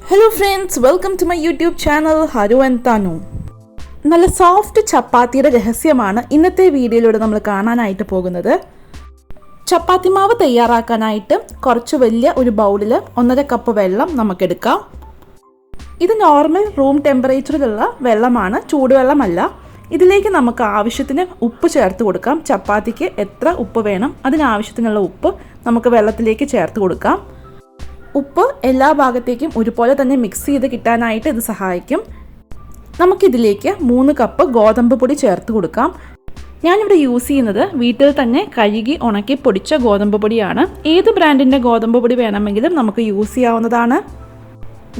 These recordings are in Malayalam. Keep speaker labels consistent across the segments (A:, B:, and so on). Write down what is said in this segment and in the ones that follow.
A: Hello friends, welcome to my YouTube channel Haru and Tanu. നല്ല സോഫ്റ്റ് ചപ്പാത്തിയുടെ രഹസ്യമാണ് ഇന്നത്തെ വീഡിയോയിലൂടെ നമ്മൾ കാണാനായിട്ട് പോകുന്നത്. ചപ്പാത്തി മാവ് തയ്യാറാക്കാനായിട്ട് കുറച്ച് വലിയ ഒരു ബൗളിൽ 1.5 കപ്പ് വെള്ളം നമുക്ക് എടുക്കാം. ഇത് നോർമൽ റൂം ടെമ്പറേച്ചറിലുള്ള വെള്ളമാണ്, ചൂടുവെള്ളമല്ല. ഇതിലേക്ക് നമുക്ക് ആവശ്യത്തിന് ഉപ്പ് ചേർത്ത് കൊടുക്കാം. ചപ്പാത്തിക്ക് എത്ര ഉപ്പ് വേണം അതിനാവശ്യത്തിനുള്ള ഉപ്പ് നമുക്ക് വെള്ളത്തിലേക്ക് ചേർത്ത് കൊടുക്കാം. ഉപ്പ് എല്ലാ ഭാഗത്തേക്കും ഒരുപോലെ തന്നെ മിക്സ് ചെയ്ത് കിട്ടാനായിട്ട് ഇത് സഹായിക്കും. നമുക്കിതിലേക്ക് 3 കപ്പ് ഗോതമ്പ് പൊടി ചേർത്ത് കൊടുക്കാം. ഞാനിവിടെ യൂസ് ചെയ്യുന്നത് വീട്ടിൽ തന്നെ കഴുകി ഉണക്കി പൊടിച്ച ഗോതമ്പ് പൊടിയാണ്. ഏത് ബ്രാൻഡിൻ്റെ ഗോതമ്പ് പൊടി വേണമെങ്കിലും നമുക്ക് യൂസ് ചെയ്യാവുന്നതാണ്.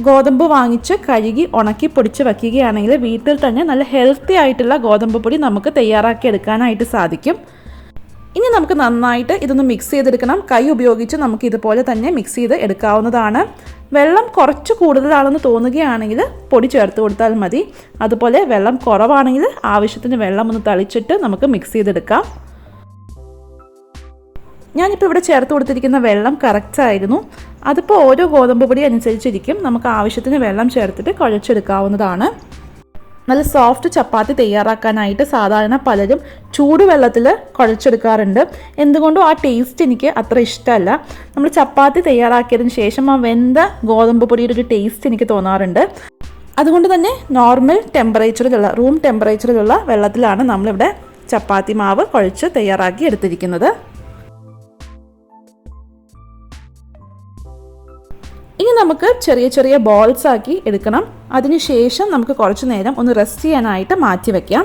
A: ഗോതമ്പ് വാങ്ങിച്ച് കഴുകി ഉണക്കി പൊടിച്ച് വയ്ക്കുകയാണെങ്കിൽ വീട്ടിൽ തന്നെ നല്ല ഹെൽത്തി ആയിട്ടുള്ള ഗോതമ്പ് പൊടി നമുക്ക് തയ്യാറാക്കി എടുക്കാനായിട്ട് സാധിക്കും. ഇനി നമുക്ക് നന്നായിട്ട് ഇതൊന്ന് മിക്സ് ചെയ്തെടുക്കണം. കൈ ഉപയോഗിച്ച് നമുക്ക് ഇതുപോലെ തന്നെ മിക്സ് ചെയ്ത് എടുക്കാവുന്നതാണ്. വെള്ളം കുറച്ച് കൂടുതലാണെന്ന് തോന്നുകയാണെങ്കിൽ പൊടി ചേർത്ത് കൊടുത്താൽ മതി. അതുപോലെ വെള്ളം കുറവാണെങ്കിൽ ആവശ്യത്തിന് വെള്ളം ഒന്ന് തളിച്ചിട്ട് നമുക്ക് മിക്സ് ചെയ്തെടുക്കാം. ഞാനിപ്പോൾ ഇവിടെ ചേർത്ത് കൊടുത്തിരിക്കുന്ന വെള്ളം കറക്റ്റായിരുന്നു. അതിപ്പോൾ ഓരോ ഗോതമ്പ് പൊടി അനുസരിച്ചിരിക്കും. നമുക്ക് ആവശ്യത്തിന് വെള്ളം ചേർത്തിട്ട് കുഴച്ചെടുക്കാവുന്നതാണ്. നല്ല സോഫ്റ്റ് ചപ്പാത്തി തയ്യാറാക്കാനായിട്ട് സാധാരണ പലരും ചൂടുവെള്ളത്തിൽ കുഴച്ചെടുക്കാറുണ്ട്. എന്തുകൊണ്ടും ആ ടേസ്റ്റ് എനിക്ക് അത്ര ഇഷ്ടമല്ല. നമ്മൾ ചപ്പാത്തി തയ്യാറാക്കിയതിന് ശേഷം ആ വെന്ത ഗോതമ്പ് പൊടിയുടെ ഒരു ടേസ്റ്റ് എനിക്ക് തോന്നാറുണ്ട്. അതുകൊണ്ട് തന്നെ നോർമൽ ടെമ്പറേച്ചറിലുള്ള റൂം ടെമ്പറേച്ചറിലുള്ള വെള്ളത്തിലാണ് നമ്മളിവിടെ ചപ്പാത്തി മാവ് കുഴച്ച് തയ്യാറാക്കി എടുത്തിരിക്കുന്നത്. ഇനി നമുക്ക് ചെറിയ ചെറിയ ബോൾസ് ആക്കി എടുക്കണം. അതിനുശേഷം നമുക്ക് കുറച്ച് നേരം ഒന്ന് റെസ്റ്റ് ചെയ്യാനായിട്ട് മാറ്റി വയ്ക്കാം.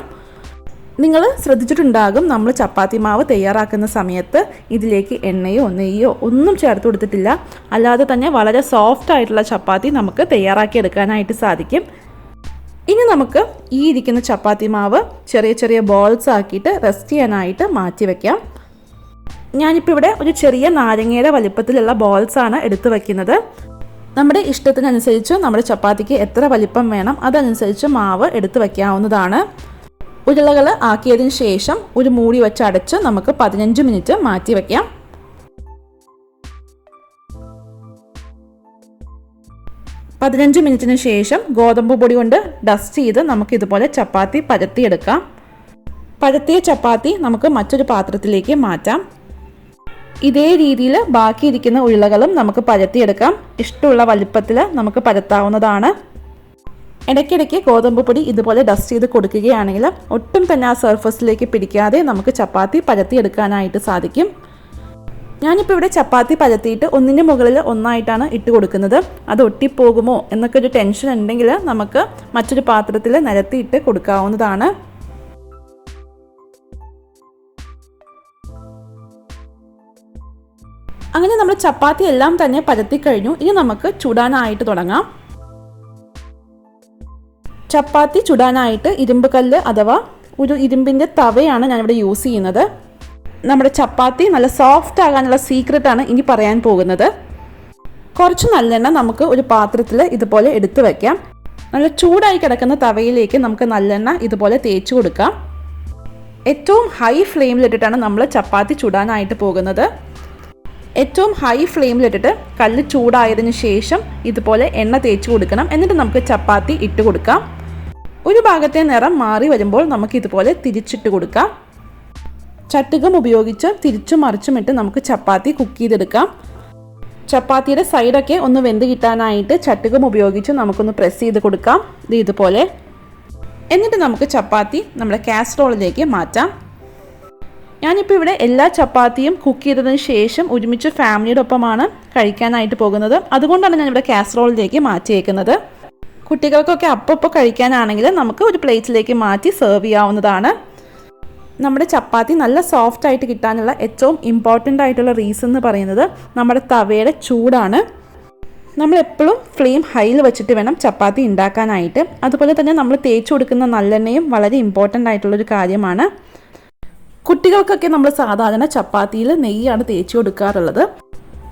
A: നിങ്ങൾ ശ്രദ്ധിച്ചിട്ടുണ്ടാകും, നമ്മൾ ചപ്പാത്തി മാവ് തയ്യാറാക്കുന്ന സമയത്ത് ഇതിലേക്ക് എണ്ണയോ നെയ്യോ ഒന്നും ചേർത്ത് കൊടുത്തിട്ടില്ല. അല്ലാതെ തന്നെ വളരെ സോഫ്റ്റ് ആയിട്ടുള്ള ചപ്പാത്തി നമുക്ക് തയ്യാറാക്കി എടുക്കാനായിട്ട് സാധിക്കും. ഇനി നമുക്ക് ഈ ഇരിക്കുന്ന ചപ്പാത്തി മാവ് ചെറിയ ചെറിയ ബോൾസ് ആക്കിയിട്ട് റെസ്റ്റ് ചെയ്യാനായിട്ട് മാറ്റി വയ്ക്കാം. ഞാനിപ്പോൾ ഇവിടെ ഒരു ചെറിയ നാരങ്ങയുടെ വലിപ്പത്തിലുള്ള ബോൾസാണ് എടുത്തു വയ്ക്കുന്നത്. നമ്മുടെ ഇഷ്ടത്തിനനുസരിച്ച് നമ്മുടെ ചപ്പാത്തിക്ക് എത്ര വലിപ്പം വേണം അതനുസരിച്ച് മാവ് എടുത്ത് വയ്ക്കാവുന്നതാണ്. ഉരുളകൾ ആക്കിയതിന് ശേഷം ഒരു മൂടി വെച്ച് അടച്ച് നമുക്ക് 15 മിനിറ്റ് മാറ്റി വയ്ക്കാം. മിനിറ്റിന് ശേഷം ഗോതമ്പ് പൊടി കൊണ്ട് ഡസ്റ്റ് ചെയ്ത് നമുക്കിതുപോലെ ചപ്പാത്തി പരത്തിയെടുക്കാം. പരത്തിയ ചപ്പാത്തി നമുക്ക് മറ്റൊരു പാത്രത്തിലേക്ക് മാറ്റാം. ഇതേ രീതിയിൽ ബാക്കിയിരിക്കുന്ന ഉരുളകളും നമുക്ക് പരത്തിയെടുക്കാം. ഇഷ്ടമുള്ള വലിപ്പത്തിൽ നമുക്ക് പരത്താവുന്നതാണ്. ഇടയ്ക്കിടയ്ക്ക് ഗോതമ്പ് പൊടി ഇതുപോലെ ഡസ്റ്റ് ചെയ്ത് കൊടുക്കുകയാണെങ്കിൽ ഒട്ടും തന്നെ ആ സർഫസിലേക്ക് പിടിക്കാതെ നമുക്ക് ചപ്പാത്തി പരത്തിയെടുക്കാനായിട്ട് സാധിക്കും. ഞാനിപ്പോൾ ഇവിടെ ചപ്പാത്തി പരത്തിയിട്ട് ഒന്നിന് മുകളിൽ ഒന്നായിട്ടാണ് ഇട്ട് കൊടുക്കുന്നത്. അത് ഒട്ടിപ്പോകുമോ എന്നൊക്കെ ഒരു ടെൻഷൻ ഉണ്ടെങ്കിൽ നമുക്ക് മറ്റൊരു പാത്രത്തിൽ നിരത്തിയിട്ട് കൊടുക്കാവുന്നതാണ്. അങ്ങനെ നമ്മൾ ചപ്പാത്തി എല്ലാം തന്നെ പരത്തി കഴിഞ്ഞു. ഇനി നമുക്ക് ചുടാനായിട്ട് തുടങ്ങാം. ചപ്പാത്തി ചുടാനായിട്ട് ഇരുമ്പ് കല്ല് അഥവാ ഒരു ഇരുമ്പിൻ്റെ തവയാണ് ഞാനിവിടെ യൂസ് ചെയ്യുന്നത്. നമ്മുടെ ചപ്പാത്തി നല്ല സോഫ്റ്റ് ആകാനുള്ള സീക്രട്ടാണ് ഇനി പറയാൻ പോകുന്നത്. കുറച്ച് നല്ലെണ്ണ നമുക്ക് ഒരു പാത്രത്തിൽ ഇതുപോലെ എടുത്തു വയ്ക്കാം. നല്ല ചൂടായി കിടക്കുന്ന തവയിലേക്ക് നമുക്ക് നല്ലെണ്ണ ഇതുപോലെ തേച്ച് കൊടുക്കാം. ഏറ്റവും ഹൈ ഫ്ലെയിമിലിട്ടിട്ടാണ് നമ്മൾ ചപ്പാത്തി ചുടാനായിട്ട് പോകുന്നത്. ഏറ്റവും ഹൈ ഫ്ലെയിമിലിട്ടിട്ട് കല്ല് ചൂടായതിന് ശേഷം ഇതുപോലെ എണ്ണ തേച്ച് കൊടുക്കണം. എന്നിട്ട് നമുക്ക് ചപ്പാത്തി ഇട്ട് കൊടുക്കാം. ഒരു ഭാഗത്തെ നിറം മാറി വരുമ്പോൾ നമുക്ക് ഇതുപോലെ തിരിച്ചിട്ട് കൊടുക്കാം. ചട്ടുകം ഉപയോഗിച്ച് തിരിച്ചും മറിച്ചും ഇട്ട് നമുക്ക് ചപ്പാത്തി കുക്ക് ചെയ്തെടുക്കാം. ചപ്പാത്തിയുടെ സൈഡൊക്കെ ഒന്ന് വെന്ത് കിട്ടാനായിട്ട് ചട്ടുകം ഉപയോഗിച്ച് നമുക്കൊന്ന് പ്രസ് ചെയ്ത് കൊടുക്കാം. ഇതുപോലെ. എന്നിട്ട് നമുക്ക് ചപ്പാത്തി നമ്മുടെ കാസറോളിലേക്ക് മാറ്റാം. ഞാനിപ്പോൾ ഇവിടെ എല്ലാ ചപ്പാത്തിയും കുക്ക് ചെയ്തതിന് ശേഷം ഒരുമിച്ച് ഫാമിലിയുടെ ഒപ്പമാണ് കഴിക്കാനായിട്ട് പോകുന്നത്. അതുകൊണ്ടാണ് ഞാനിവിടെ കാസറോളിലേക്ക് മാറ്റിയേക്കുന്നത്. കുട്ടികൾക്കൊക്കെ അപ്പോൾ കഴിക്കാനാണെങ്കിൽ നമുക്ക് ഒരു പ്ലേറ്റിലേക്ക് മാറ്റി സെർവ് ചെയ്യാവുന്നതാണ്. നമ്മുടെ ചപ്പാത്തി നല്ല സോഫ്റ്റ് ആയിട്ട് കിട്ടാനുള്ള ഏറ്റവും ഇമ്പോർട്ടൻ്റ് ആയിട്ടുള്ള റീസൺ എന്ന് പറയുന്നത് നമ്മുടെ തവയുടെ ചൂടാണ്. നമ്മളെപ്പോഴും ഫ്ലെയിം ഹൈയിൽ വെച്ചിട്ട് വേണം ചപ്പാത്തി ഉണ്ടാക്കാനായിട്ട്. അതുപോലെ തന്നെ നമ്മൾ തേച്ച് കൊടുക്കുന്ന നല്ലെണ്ണയും വളരെ ഇമ്പോർട്ടൻ്റ് ആയിട്ടുള്ളൊരു കാര്യമാണ്. കുട്ടികൾക്കൊക്കെ നമ്മൾ സാധാരണ ചപ്പാത്തിയിൽ നെയ്യാണ് തേച്ച് കൊടുക്കാറുള്ളത്.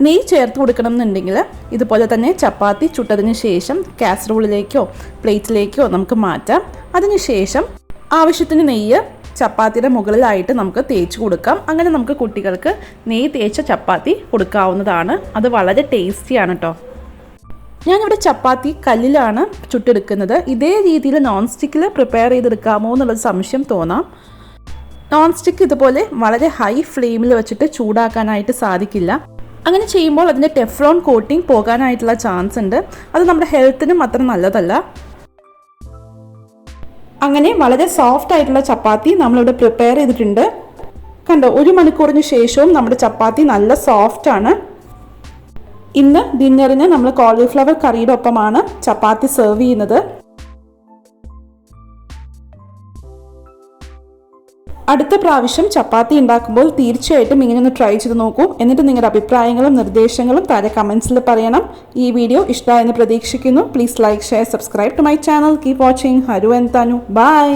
A: നെയ്യ് ചേർത്ത് കൊടുക്കണം എന്നുണ്ടെങ്കിൽ ഇതുപോലെ തന്നെ ചപ്പാത്തി ചുട്ടതിന് ശേഷം കാസറോളിലേക്കോ പ്ലേറ്റിലേക്കോ നമുക്ക് മാറ്റാം. അതിനുശേഷം ആവശ്യത്തിന് നെയ്യ് ചപ്പാത്തിയുടെ മുകളിലായിട്ട് നമുക്ക് തേച്ച് കൊടുക്കാം. അങ്ങനെ നമുക്ക് കുട്ടികൾക്ക് നെയ്യ് തേച്ച ചപ്പാത്തി കൊടുക്കാവുന്നതാണ്. അത് വളരെ ടേസ്റ്റിയാണ് കേട്ടോ. ഞാനിവിടെ ചപ്പാത്തി കല്ലിലാണ് ചുട്ടെടുക്കുന്നത്. ഇതേ രീതിയിൽ നോൺ സ്റ്റിക്കിൽ പ്രിപ്പയർ ചെയ്തെടുക്കാമോ എന്നുള്ളൊരു സംശയം തോന്നാം. നോൺ സ്റ്റിക്ക് ഇതുപോലെ വളരെ ഹൈ ഫ്ലെയിമിൽ വെച്ചിട്ട് ചൂടാക്കാനായിട്ട് സാധിക്കില്ല. അങ്ങനെ ചെയ്യുമ്പോൾ അതിൻ്റെ ടെഫ്ലോൺ കോട്ടിംഗ് പോകാനായിട്ടുള്ള ചാൻസ് ഉണ്ട്. അത് നമ്മുടെ ഹെൽത്തിനും അത്ര നല്ലതല്ല. അങ്ങനെ വളരെ സോഫ്റ്റ് ആയിട്ടുള്ള ചപ്പാത്തി നമ്മളിവിടെ പ്രിപ്പയർ ചെയ്തിട്ടുണ്ട്. കണ്ടോ, 1 മണിക്കൂറിന് ശേഷവും നമ്മുടെ ചപ്പാത്തി നല്ല സോഫ്റ്റ് ആണ്. ഇന്ന് ഡിന്നറിന് നമ്മൾ കോളിഫ്ലവർ കറിയുടെ ഒപ്പമാണ് ചപ്പാത്തി സെർവ് ചെയ്യുന്നത്. അടുത്ത പ്രാവശ്യം ചപ്പാത്തി ഉണ്ടാക്കുമ്പോൾ തീർച്ചയായിട്ടും ഇങ്ങനെ ഒന്ന് ട്രൈ ചെയ്ത് നോക്കൂ. എന്നിട്ട് നിങ്ങളുടെ അഭിപ്രായങ്ങളും നിർദ്ദേശങ്ങളും താഴെ കമൻസിൽ പറയണം. ഈ വീഡിയോ ഇഷ്ടമായെന്ന് പ്രതീക്ഷിക്കുന്നു. Please like, share, subscribe to my channel. Keep watching. Haru and Thanu. By.